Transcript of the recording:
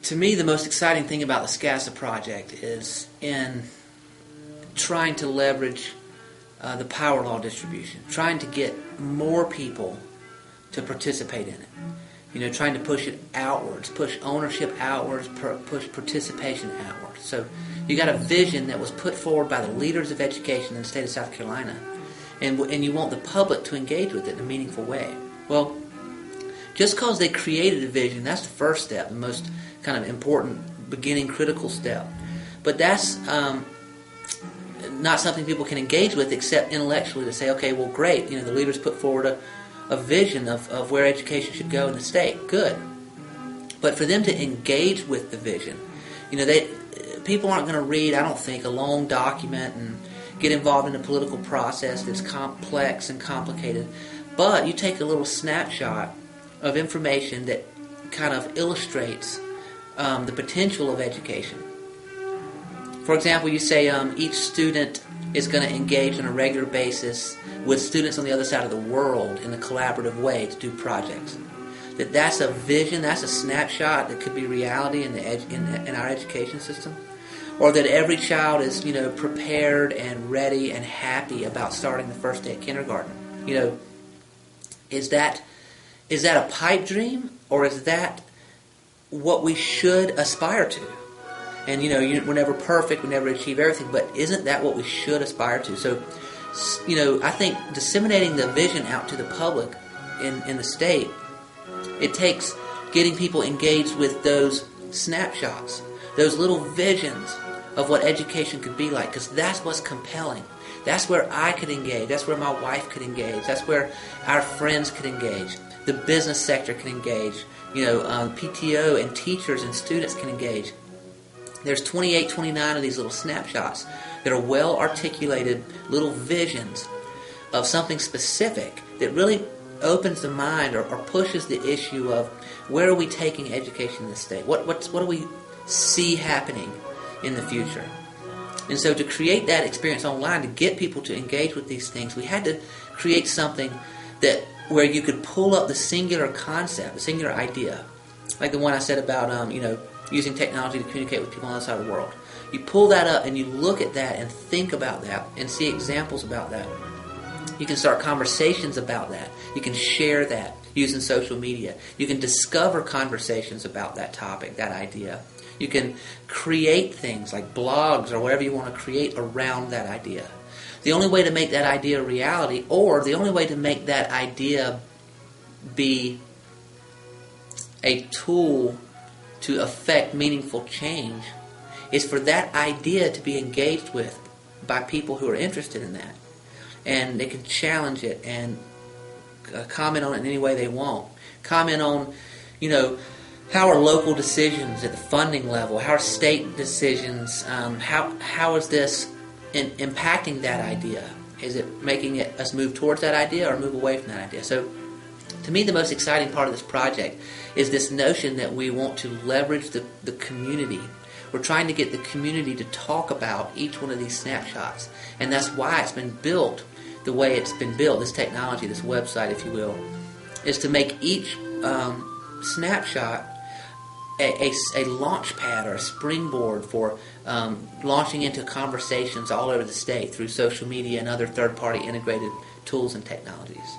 to me, the most exciting thing about the SCASA project is in trying to leverage the power law distribution, trying to get more people to participate in it. You know, trying to push it outwards, push ownership outwards, push participation outwards. So you got a vision that was put forward by the leaders of education in the state of South Carolina, and you want the public to engage with it in a meaningful way. Well, just because they created a vision, that's the first step, the most kind of important, beginning, critical step. But that's not something people can engage with except intellectually to say, okay, well, great, you know, the leaders put forward a vision of where education should go in the state. Good. But for them to engage with the vision, you know, people aren't going to read, I don't think, a long document and get involved in a political process that's complex and complicated. But you take a little snapshot of information that kind of illustrates the potential of education. For example, you say each student is going to engage on a regular basis with students on the other side of the world in a collaborative way to do projects. That's a vision, that's a snapshot that could be reality in our education system. Or that every child is, you know, prepared and ready and happy about starting the first day of kindergarten. You know, is that a pipe dream, or is that what we should aspire to? And, you know, we're never perfect, we never achieve everything, but isn't that what we should aspire to? So, you know, I think disseminating the vision out to the public in the state, it takes getting people engaged with those snapshots, those little visions of what education could be like, because that's what's compelling. That's where I could engage. That's where my wife could engage. That's where our friends could engage. The business sector can engage. You know, PTO and teachers and students can engage. There's 28, 29 of these little snapshots that are well-articulated little visions of something specific that really opens the mind or pushes the issue of where are we taking education in the state? What do we see happening in the future? And so to create that experience online, to get people to engage with these things, we had to create something that where you could pull up the singular concept, the singular idea, like the one I said about you know, using technology to communicate with people on the other side of the world. You pull that up and you look at that and think about that and see examples about that. You can start conversations about that. You can share that using social media. You can discover conversations about that topic, that idea. You can create things like blogs or whatever you want to create around that idea. The only way to make that idea a reality, or the only way to make that idea be a tool to affect meaningful change, is for that idea to be engaged with by people who are interested in that. And they can challenge it and comment on it in any way they want. Comment on, you know, how are local decisions at the funding level? How are state decisions? How is this impacting that idea? Is it making us move towards that idea or move away from that idea? So, to me, the most exciting part of this project is this notion that we want to leverage the community. We're trying to get the community to talk about each one of these snapshots. And that's why it's been built the way it's been built, this technology, this website, if you will, is to make each snapshot a launch pad or a springboard for launching into conversations all over the state through social media and other third-party integrated tools and technologies.